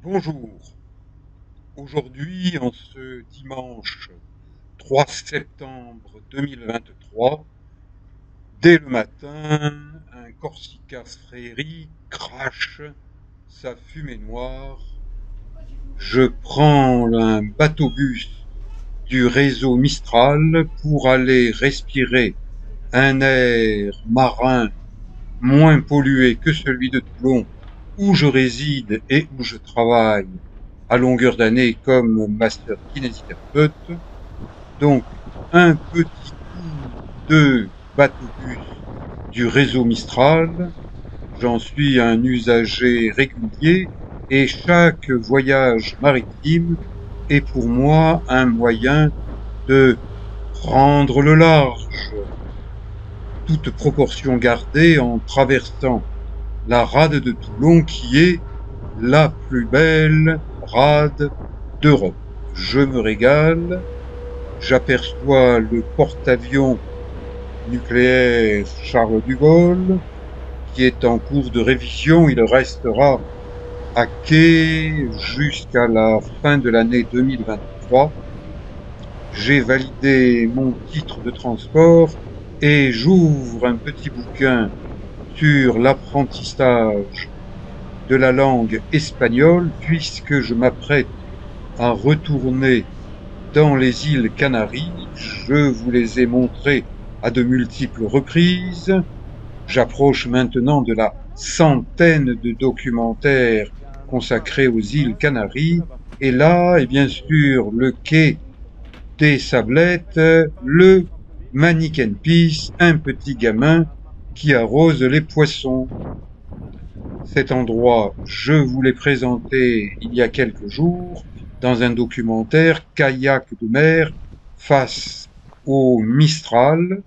Bonjour, aujourd'hui en ce dimanche 3 septembre 2023, dès le matin, un Corsica Freiri crache sa fumée noire. Je prends un bateau-bus du réseau Mistral pour aller respirer un air marin moins pollué que celui de Toulon, où je réside et où je travaille à longueur d'année comme master kinésithérapeute. Donc, un petit coup de bateau-bus du réseau Mistral. J'en suis un usager régulier et chaque voyage maritime est pour moi un moyen de prendre le large, toute proportion gardée en traversant la rade de Toulon qui est la plus belle rade d'Europe. Je me régale, j'aperçois le porte-avions nucléaire Charles de Gaulle qui est en cours de révision. Il restera à quai jusqu'à la fin de l'année 2023. J'ai validé mon titre de transport et j'ouvre un petit bouquin sur l'apprentissage de la langue espagnole puisque je m'apprête à retourner dans les îles Canaries. Je vous les ai montrées à de multiples reprises. J'approche maintenant de la centaine de documentaires consacrés aux îles Canaries. Et là, et bien sûr, le quai des Sablettes, le Mannequin Peace, un petit gamin qui arrose les poissons. Cet endroit, je vous l'ai présenté il y a quelques jours dans un documentaire Kayak de mer face au Mistral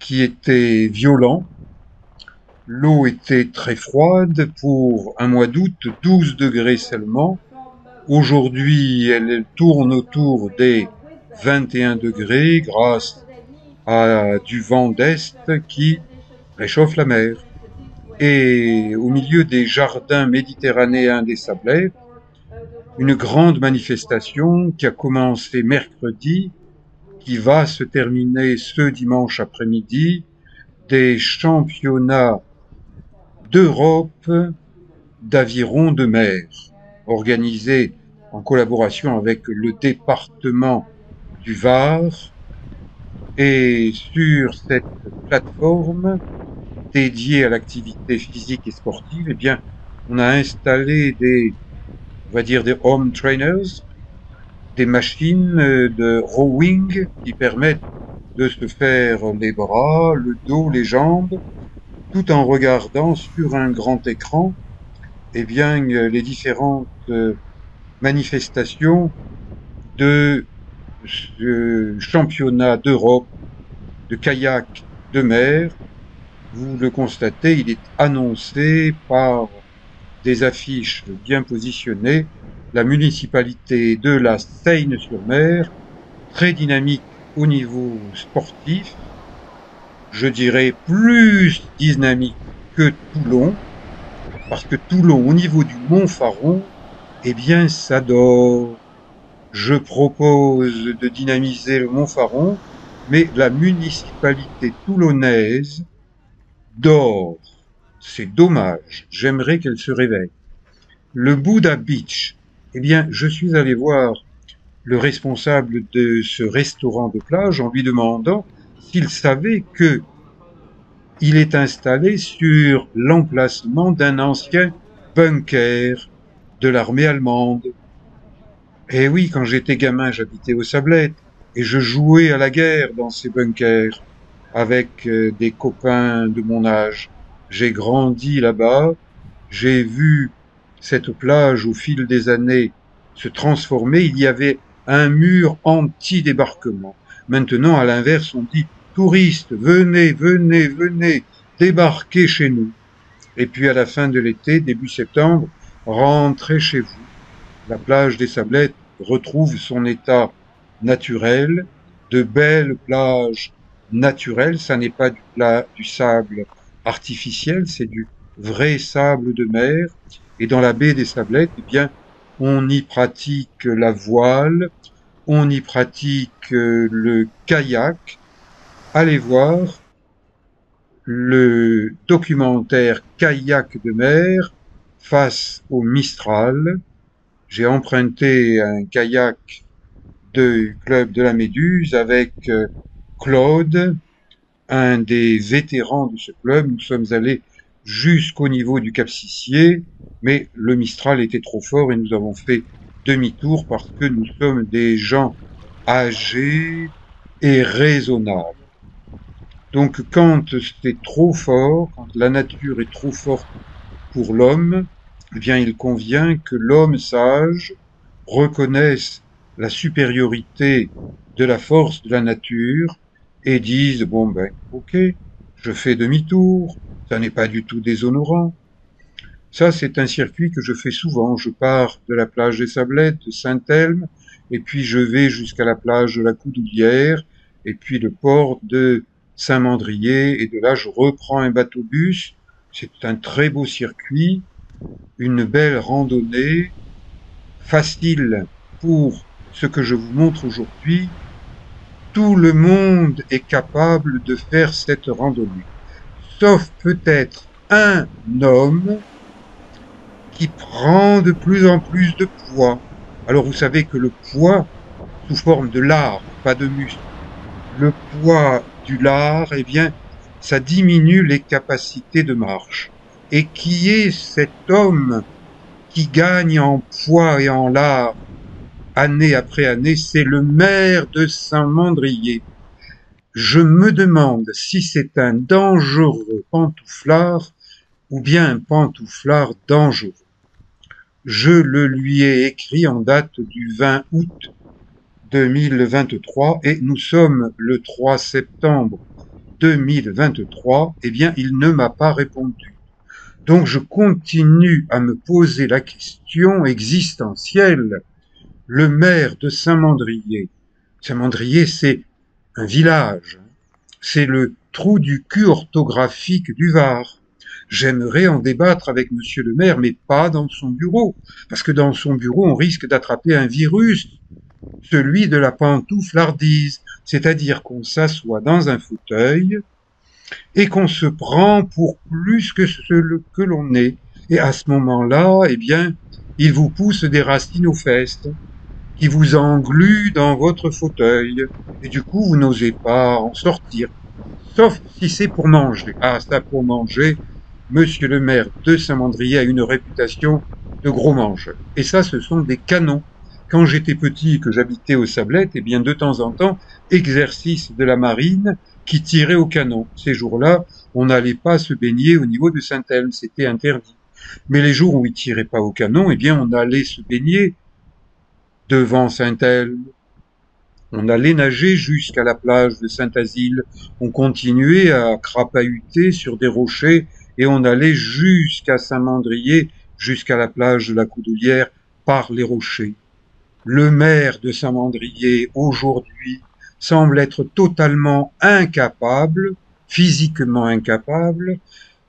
qui était violent. L'eau était très froide pour un mois d'août, 12 degrés seulement. Aujourd'hui, elle tourne autour des 21 degrés grâce à du vent d'est qui réchauffe la mer. Et au milieu des jardins méditerranéens des Sablés, une grande manifestation qui a commencé mercredi, qui va se terminer ce dimanche après-midi, des championnats d'Europe d'aviron de mer, organisés en collaboration avec le département du Var. Et sur cette plateforme dédiée à l'activité physique et sportive, eh bien, on a installé on va dire des home trainers, des machines de rowing qui permettent de se faire les bras, le dos, les jambes, tout en regardant sur un grand écran, eh bien, les différentes manifestations de ce championnat d'Europe de kayak de mer. Vous le constatez, il est annoncé par des affiches bien positionnées. La municipalité de la Seine-sur-Mer, très dynamique au niveau sportif, je dirais plus dynamique que Toulon, parce que Toulon, au niveau du Mont-Faron, eh bien, ça dort. Je propose de dynamiser le Mont-Faron, mais la municipalité toulonnaise dort. C'est dommage. J'aimerais qu'elle se réveille. Le Buddha Beach. Eh bien, je suis allé voir le responsable de ce restaurant de plage en lui demandant s'il savait que il est installé sur l'emplacement d'un ancien bunker de l'armée allemande. Eh oui, quand j'étais gamin, j'habitais aux Sablettes et je jouais à la guerre dans ces bunkers avec des copains de mon âge. J'ai grandi là-bas, j'ai vu cette plage au fil des années se transformer. Il y avait un mur anti-débarquement. Maintenant, à l'inverse, on dit touristes, venez, venez, venez, débarquez chez nous. Et puis à la fin de l'été, début septembre, rentrez chez vous. La plage des Sablettes retrouve son état naturel, de belles plages naturelles. Ça n'est pas du sable artificiel, c'est du vrai sable de mer. Et dans la baie des Sablettes, eh bien, on y pratique la voile, on y pratique le kayak. Allez voir le documentaire Kayak de mer face au Mistral. J'ai emprunté un kayak du club de la Méduse avec Claude, un des vétérans de ce club. Nous sommes allés jusqu'au niveau du Cap Sissier, mais le Mistral était trop fort et nous avons fait demi-tour parce que nous sommes des gens âgés et raisonnables. Donc quand c'est trop fort, quand la nature est trop forte pour l'homme, eh bien il convient que l'homme sage reconnaisse la supériorité de la force de la nature et dise bon ben ok, je fais demi-tour, ça n'est pas du tout déshonorant. Ça c'est un circuit que je fais souvent. Je pars de la plage des Sablettes, de Saint-Elme, et puis je vais jusqu'à la plage de la Coudoulière, et puis le port de Saint-Mandrier, et de là je reprends un bateau-bus. C'est un très beau circuit, une belle randonnée, facile pour ce que je vous montre aujourd'hui. Tout le monde est capable de faire cette randonnée, sauf peut-être un homme qui prend de plus en plus de poids. Alors vous savez que le poids, sous forme de lard, pas de muscle, le poids du lard, eh bien, ça diminue les capacités de marche. Et qui est cet homme qui gagne en poids et en lard année après année? C'est le maire de Saint-Mandrier. Je me demande si c'est un dangereux pantouflard ou bien un pantouflard dangereux. Je le lui ai écrit en date du 20 août 2023 et nous sommes le 3 septembre 2023. Eh bien, il ne m'a pas répondu. Donc, je continue à me poser la question existentielle. Le maire de Saint-Mandrier. Saint-Mandrier, c'est un village. C'est le trou du cul orthographique du Var. J'aimerais en débattre avec monsieur le maire, mais pas dans son bureau. Parce que dans son bureau, on risque d'attraper un virus, celui de la pantouflardise. C'est-à-dire qu'on s'assoit dans un fauteuil et qu'on se prend pour plus que ce que l'on est. Et à ce moment-là, eh bien, il vous pousse des racines aux fesses qui vous engluent dans votre fauteuil. Et du coup, vous n'osez pas en sortir. Sauf si c'est pour manger. Ah, ça, pour manger, monsieur le maire de Saint-Mandrier a une réputation de gros mangeur. Et ça, ce sont des canons. Quand j'étais petit et que j'habitais aux Sablettes, eh bien, de temps en temps, exercice de la marine qui tirait au canon. Ces jours-là, on n'allait pas se baigner au niveau de Saint-Elme, c'était interdit. Mais les jours où ils tiraient pas au canon, eh bien, on allait se baigner devant Saint-Elme. On allait nager jusqu'à la plage de Saint-Asile. On continuait à crapahuter sur des rochers et on allait jusqu'à Saint-Mandrier, jusqu'à la plage de la Coudoulière par les rochers. Le maire de Saint-Mandrier, aujourd'hui, semble être totalement incapable, physiquement incapable,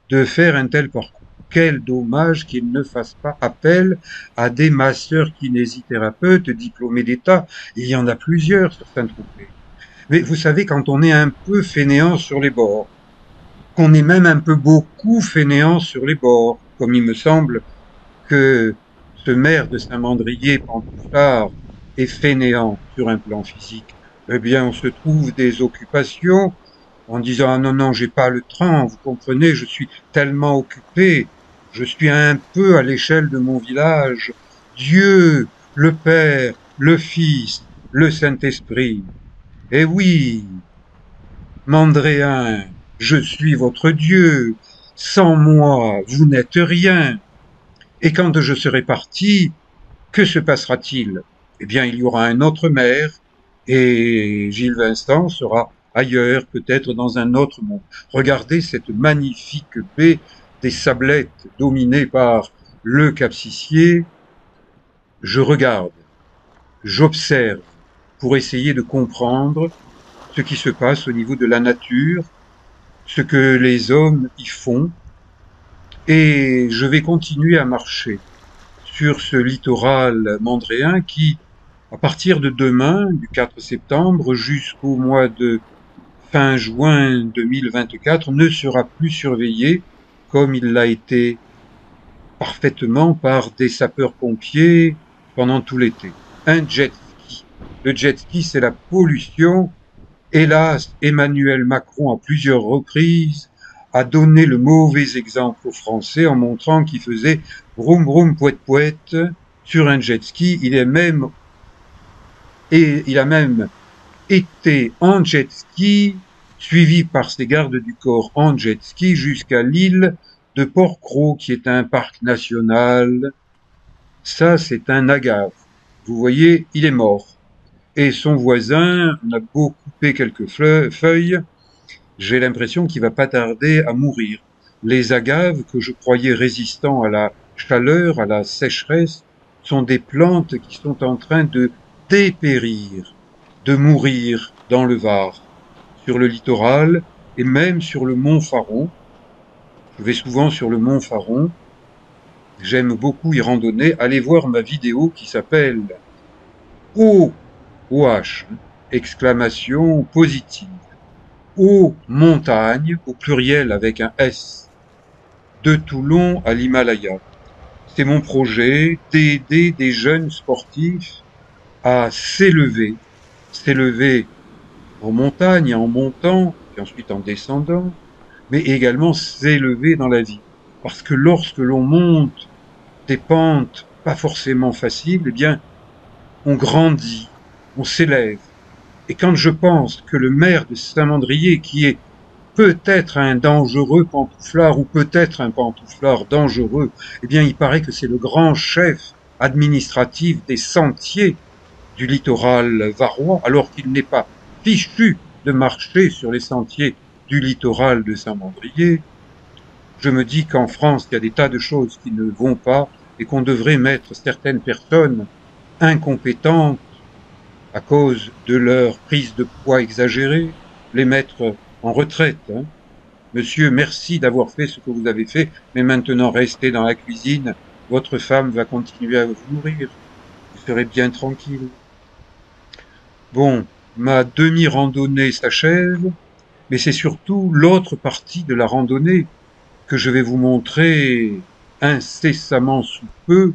de faire un tel parcours. Quel dommage qu'il ne fasse pas appel à des masseurs kinésithérapeutes diplômés d'État. Il y en a plusieurs sur Saint-Tropez. Mais vous savez, quand on est un peu fainéant sur les bords, qu'on est même un peu beaucoup fainéant sur les bords, comme il me semble que ce maire de Saint-Mandrier, Pantouflard, est fainéant sur un plan physique, eh bien, on se trouve des occupations en disant ah non non j'ai pas le temps, vous comprenez, je suis tellement occupé, je suis un peu à l'échelle de mon village. Dieu, le Père, le Fils, le Saint-Esprit. Eh oui, Mandréen, je suis votre Dieu. Sans moi, vous n'êtes rien. Et quand je serai parti, que se passera-t-il? Eh bien, il y aura un autre maire et Gilles Vincent sera ailleurs, peut-être dans un autre monde. Regardez cette magnifique baie des Sablettes dominée par le Cap Sissier. Je regarde, j'observe pour essayer de comprendre ce qui se passe au niveau de la nature, ce que les hommes y font, et je vais continuer à marcher sur ce littoral mandréen qui, à partir de demain, du 4 septembre, jusqu'au mois de fin juin 2024, ne sera plus surveillé comme il l'a été parfaitement par des sapeurs-pompiers pendant tout l'été. Un jet ski. Le jet ski, c'est la pollution. Hélas, Emmanuel Macron, à plusieurs reprises, a donné le mauvais exemple aux Français en montrant qu'il faisait vroom vroom pouet pouet sur un jet ski. Il a même été en jet ski, suivi par ses gardes du corps en jet ski jusqu'à l'île de Port-Cros, qui est un parc national. Ça, c'est un agave. Vous voyez, il est mort. Et son voisin, on a beau couper quelques feuilles, j'ai l'impression qu'il va pas tarder à mourir. Les agaves, que je croyais résistants à la chaleur, à la sécheresse, sont des plantes qui sont en train de dépérir, de mourir dans le Var, sur le littoral et même sur le mont Faron. Je vais souvent sur le mont Faron. J'aime beaucoup y randonner. Allez voir ma vidéo qui s'appelle OH, exclamation positive. Aux montagnes, au pluriel avec un S, de Toulon à l'Himalaya. C'est mon projet d'aider des jeunes sportifs à s'élever en montagne, en montant, puis ensuite en descendant, mais également s'élever dans la vie. Parce que lorsque l'on monte des pentes pas forcément faciles, eh bien, on grandit, on s'élève. Et quand je pense que le maire de Saint-Mandrier, qui est peut-être un dangereux pantouflard ou peut-être un pantouflard dangereux, eh bien, il paraît que c'est le grand chef administratif des sentiers du littoral varois, alors qu'il n'est pas fichu de marcher sur les sentiers du littoral de Saint-Mandrier. Je me dis qu'en France, il y a des tas de choses qui ne vont pas et qu'on devrait mettre certaines personnes incompétentes à cause de leur prise de poids exagérée, les mettre en retraite. Monsieur, merci d'avoir fait ce que vous avez fait, mais maintenant restez dans la cuisine. Votre femme va continuer à vous nourrir. Vous serez bien tranquille. Bon, ma demi-randonnée s'achève, mais c'est surtout l'autre partie de la randonnée que je vais vous montrer incessamment sous peu,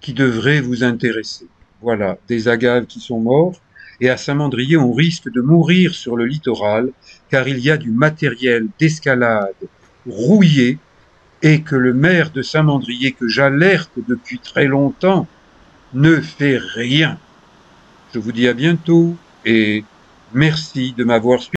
qui devrait vous intéresser. Voilà, des agaves qui sont morts, et à Saint-Mandrier, on risque de mourir sur le littoral, car il y a du matériel d'escalade rouillé, et que le maire de Saint-Mandrier, que j'alerte depuis très longtemps, ne fait rien. Je vous dis à bientôt, et merci de m'avoir suivi.